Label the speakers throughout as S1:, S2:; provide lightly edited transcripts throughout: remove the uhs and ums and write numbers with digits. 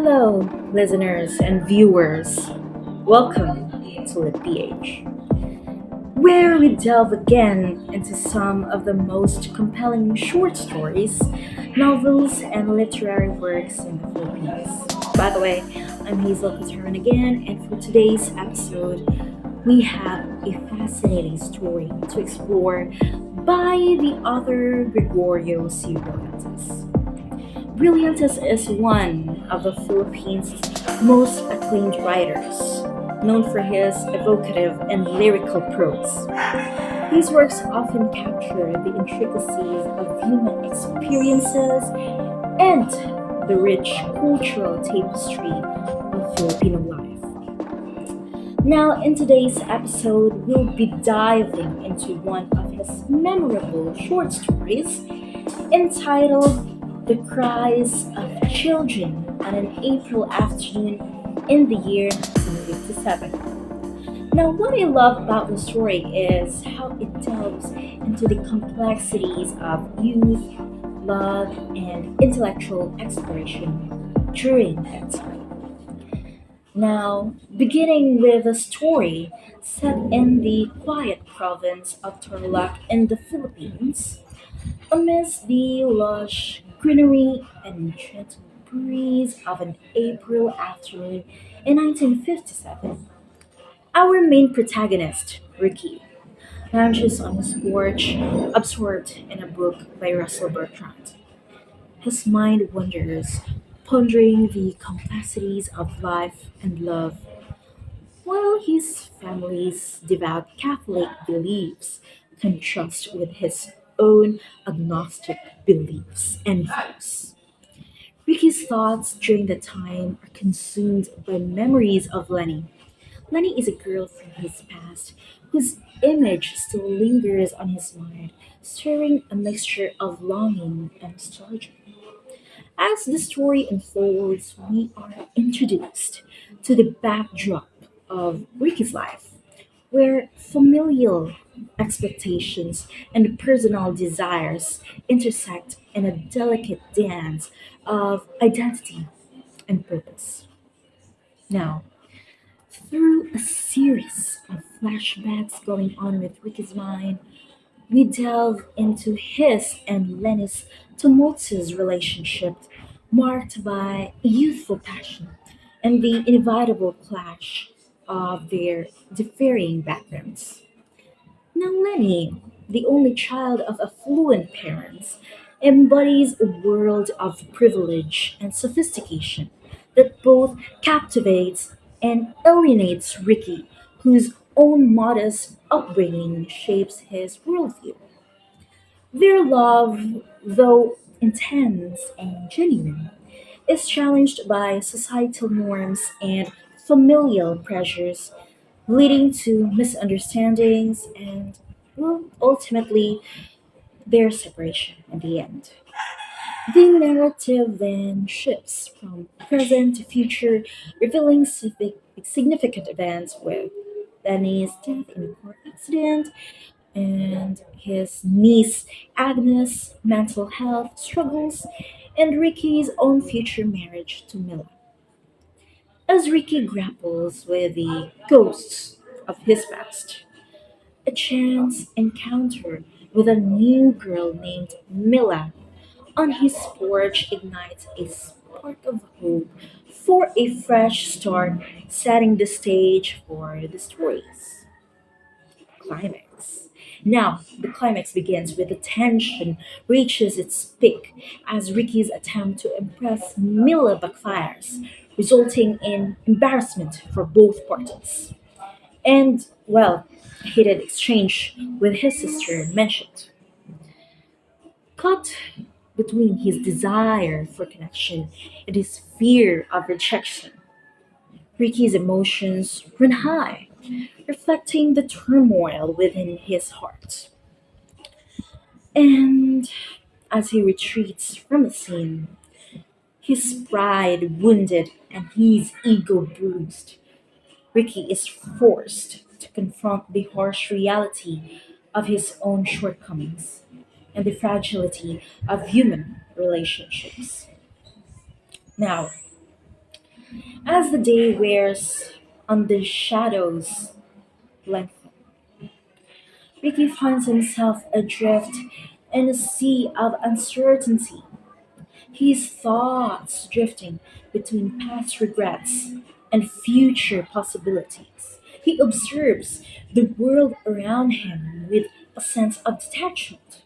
S1: Hello, listeners and viewers. Welcome to Lit PH, where we delve again into some of the most compelling short stories, novels, and literary works in the Philippines. By the way, I'm Hazel Pateran again, and for today's episode, we have a fascinating story to explore by the author Gregorio C. Brillantes. Brillantes is one of the Philippines' most acclaimed writers, known for his evocative and lyrical prose. These works often capture the intricacies of human experiences and the rich cultural tapestry of Filipino life. Now, in today's episode, we'll be diving into one of his memorable short stories entitled The Cries of Children on an April Afternoon in the year 1957. Now, what I love about the story is how it delves into the complexities of youth, love, and intellectual exploration during that time. Now, beginning with a story set in the quiet province of Tarlac in the Philippines, amidst the lush greenery and gentle breeze of an April afternoon in 1957, our main protagonist, Ricky, lounges on his porch, absorbed in a book by Russell Bertrand. His mind wanders, pondering the complexities of life and love, while his family's devout Catholic beliefs contrast with his own agnostic beliefs and views. Ricky's thoughts during that time are consumed by memories of Lenny. Lenny is a girl from his past whose image still lingers on his mind, stirring a mixture of longing and nostalgia. As the story unfolds, we are introduced to the backdrop of Ricky's life, where familial expectations and personal desires intersect in a delicate dance of identity and purpose. Now, through a series of flashbacks going on with Ricky's mind, we delve into his and Lenny's tumultuous relationship, marked by youthful passion and the inevitable clash of their differing backgrounds. Now, Lenny, the only child of affluent parents, embodies a world of privilege and sophistication that both captivates and alienates Ricky, whose own modest upbringing shapes his worldview. Their love, though intense and genuine, is challenged by societal norms and familial pressures, leading to misunderstandings and, well, ultimately, their separation in the end. The narrative then shifts from present to future, revealing significant events with Danny's death in a car accident and his niece Agnes' mental health struggles, and Ricky's own future marriage to Mila. As Ricky grapples with the ghosts of his past, a chance encounter with a new girl named Mila on his porch ignites a spark of hope for a fresh start, setting the stage for the story's climax. Now, the climax begins with the tension reaches its peak as Ricky's attempt to impress Mila backfires, resulting in embarrassment for both parties. And, well, a heated exchange with his sister mentioned. Caught between his desire for connection and his fear of rejection, Ricky's emotions run high, reflecting the turmoil within his heart. And as he retreats from the scene, his pride wounded and his ego bruised, Ricky is forced to confront the harsh reality of his own shortcomings and the fragility of human relationships. Now, As the day wears on the shadows lengthen, Ricky finds himself adrift in a sea of uncertainty, his thoughts drifting between past regrets and future possibilities. He observes the world around him with a sense of detachment,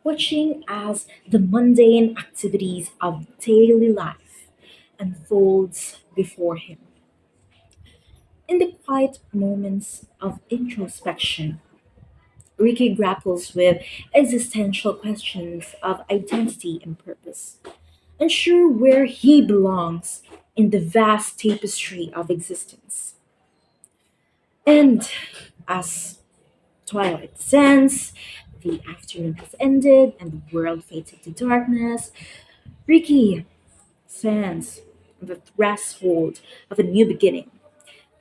S1: watching as the mundane activities of daily life unfolds before him. In the quiet moments of introspection, Ricky grapples with existential questions of identity and purpose, unsure where he belongs in the vast tapestry of existence. And as twilight descends, the afternoon has ended, and the world fades into darkness, Ricky stands on the threshold of a new beginning.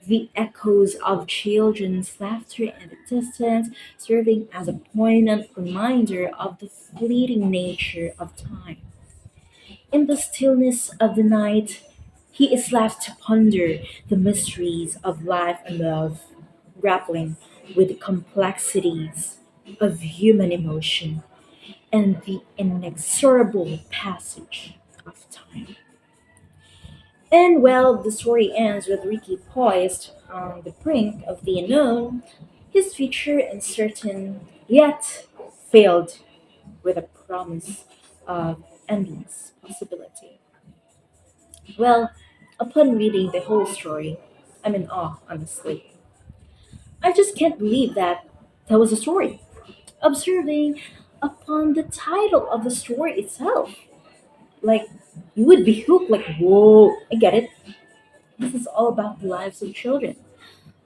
S1: The echoes of children's laughter in the distance serving as a poignant reminder of the fleeting nature of time. In the stillness of the night, he is left to ponder the mysteries of life and love, grappling with the complexities of human emotion and the inexorable passage of time. And well, the story ends with Ricky poised on the brink of the unknown, his future uncertain, yet filled with a promise of endless possibility. Well, upon reading the whole story, I'm in awe, honestly. I just can't believe that was a story. Observing upon the title of the story itself, like you would be hooked, like, whoa, I get it. This is all about the lives of children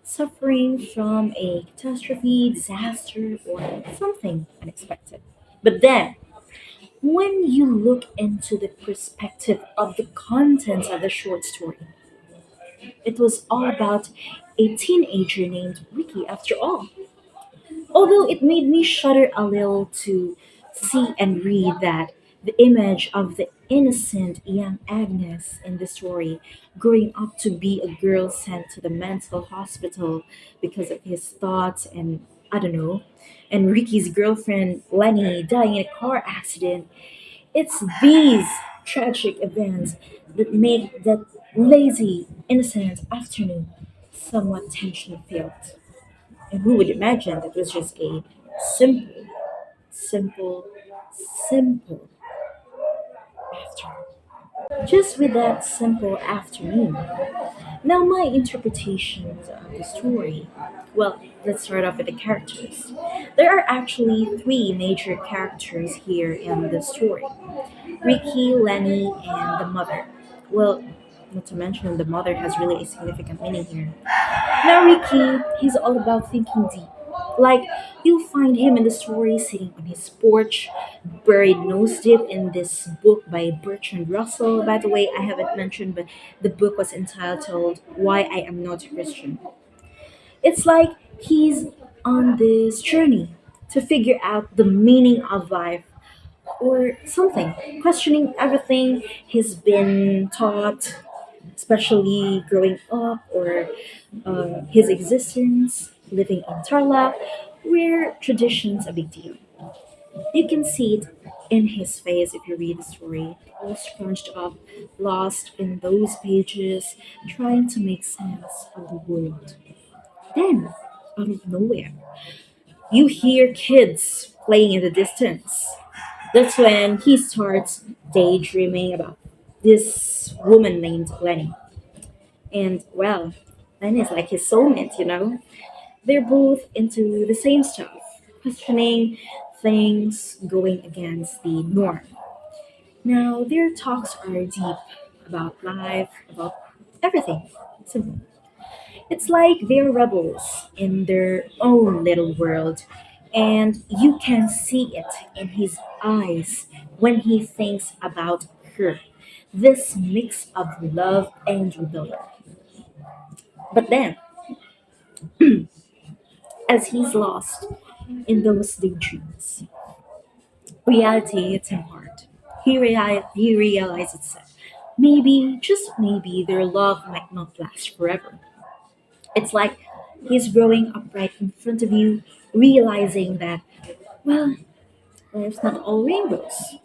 S1: suffering from a catastrophe, disaster, or something unexpected. But then, when you look into the perspective of the contents of the short story, it was all about a teenager named Ricky after all. Although it made me shudder a little to see and read that the image of the innocent young Agnes in the story growing up to be a girl sent to the mental hospital because of his thoughts and I don't know, and Ricky's girlfriend Lenny dying in a car accident. It's these tragic events that make that lazy, innocent afternoon somewhat tension filled. And who would imagine that was just a simple, simple, simple afternoon? Just with that simple afternoon. Now, my interpretations of the story. Well, let's start off with the characters. There are actually three major characters here in the story: Ricky, Lenny, and the mother. Well, not to mention the mother has really a significant meaning here. Now, Ricky, he's all about thinking deep. Like, you'll find him in the story sitting on his porch, buried nose deep in this book by Bertrand Russell. By the way, I haven't mentioned, but the book was entitled Why I Am Not a Christian. It's like he's on this journey to figure out the meaning of life or something, questioning everything he's been taught, especially growing up, or his existence, living in Tarlac, where tradition's a big deal. You can see it in his face if you read the story, all scrunched up, lost in those pages, trying to make sense of the world. Then, out of nowhere, you hear kids playing in the distance. That's when he starts daydreaming about this woman named Lenny. And well, Lenny is like his soulmate. They're both into the same stuff, questioning things, going against the norm. Now, their talks are deep about life, about everything. Simple. It's like they're rebels in their own little world, and you can see it in his eyes when he thinks about her. This mix of love and rebellion. But then, as he's lost in those daydreams, reality hits him hard. He realizes it. Maybe, just maybe, their love might not last forever. It's like he's growing up right in front of you, realizing that, well, life's not all rainbows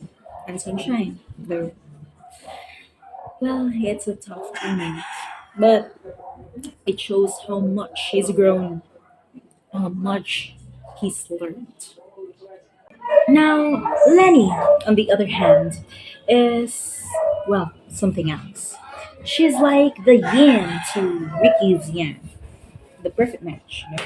S1: and sunshine, though, well, it's a tough moment. But it shows how much he's grown, how much he's learned. Now, Lenny, on the other hand, is, well, something else. She's like the yin to Ricky's yang, the perfect match. You know?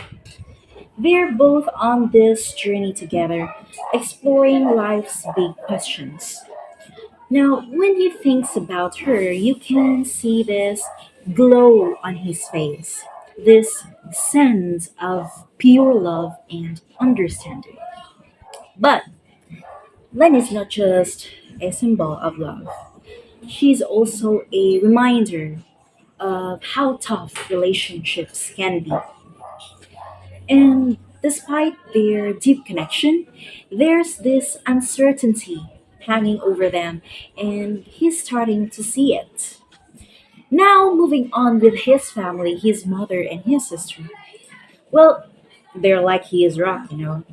S1: They're both on this journey together, exploring life's big questions. Now, when he thinks about her, you can see this glow on his face, this sense of pure love and understanding. But Len is not just a symbol of love, she's also a reminder of how tough relationships can be. And despite their deep connection, there's this uncertainty hanging over them, and he's starting to see it. Now, moving on with his family, his mother and his sister. Well, they're like his rock, you know.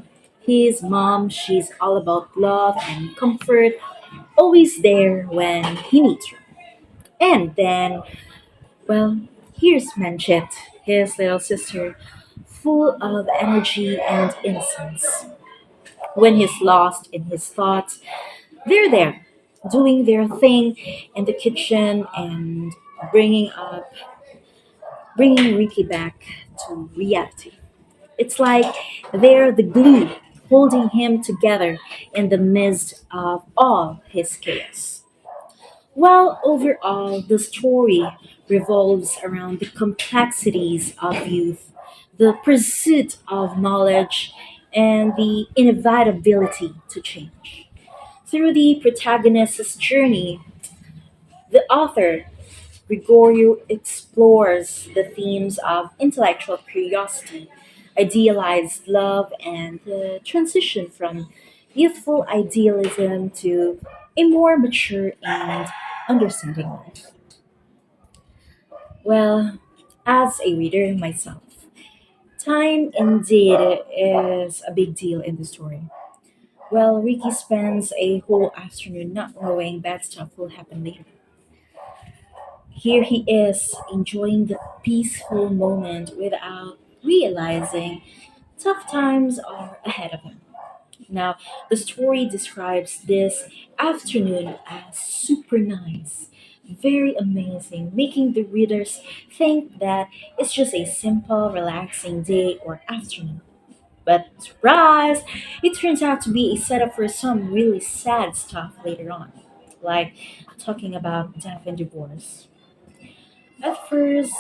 S1: His mom, she's all about love and comfort, always there when he needs her. And then, well, here's Manchette, his little sister, full of energy and innocence. When he's lost in his thoughts, they're there, doing their thing in the kitchen and bringing up, bringing Ricky back to reality. It's like they're the glue holding him together in the midst of all his chaos. Well, overall, the story revolves around the complexities of youth, the pursuit of knowledge, and the inevitability to change. Through the protagonist's journey, the author, Gregorio, explores the themes of intellectual curiosity, idealized love, and the transition from youthful idealism to a more mature and understanding life. Well, as a reader myself, time indeed is a big deal in the story. Well, Ricky spends a whole afternoon not knowing bad stuff will happen later. Here he is, enjoying the peaceful moment without realizing tough times are ahead of him. Now, the story describes this afternoon as super nice, very amazing, making the readers think that it's just a simple, relaxing day or afternoon. But surprise! It turns out to be a setup for some really sad stuff later on, like talking about death and divorce. At first,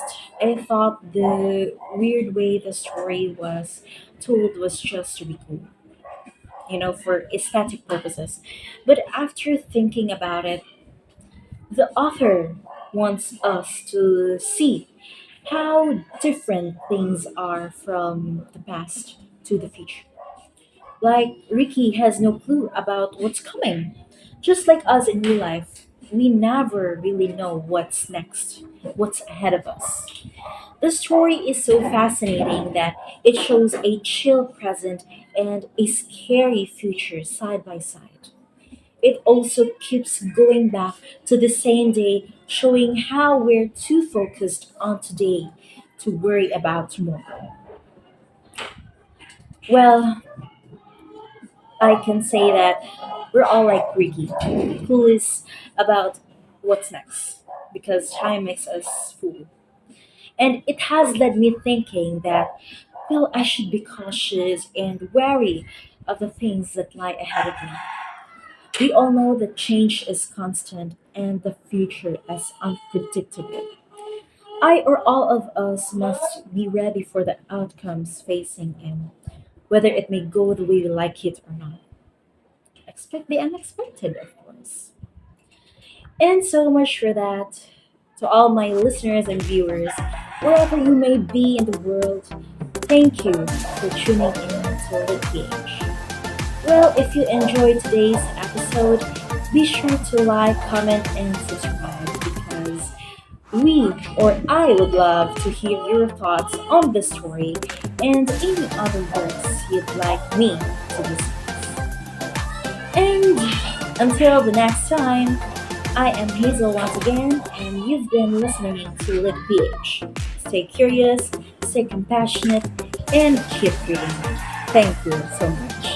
S1: I thought the weird way the story was told was just to be cool, you know, for aesthetic purposes. But after thinking about it, the author wants us to see how different things are from the past to the future. Like, Ricky has no clue about what's coming. Just like us in real life, we never really know what's next, what's ahead of us. The story is so fascinating that it shows a chill present and a scary future side by side. It also keeps going back to the same day, showing how we're too focused on today to worry about tomorrow. Well, I can say that we're all like Ricky, clueless about what's next, because time makes us fool. And it has led me thinking that, well, I should be cautious and wary of the things that lie ahead of me. We all know that change is constant and the future is unpredictable. I or all of us must be ready for the outcomes facing in, whether it may go the way we like it or not. Expect the unexpected, of course. And so much for that. To all my listeners and viewers, wherever you may be in the world, thank you for tuning in to the PH. Well, if you enjoyed today's episode, be sure to like, comment, and subscribe We or I would love to hear your thoughts on the story and any other works you'd like me to discuss. And until the next time, I am Hazel once again, and you've been listening to Lit PH. Stay curious, stay compassionate, and keep reading. Thank you so much.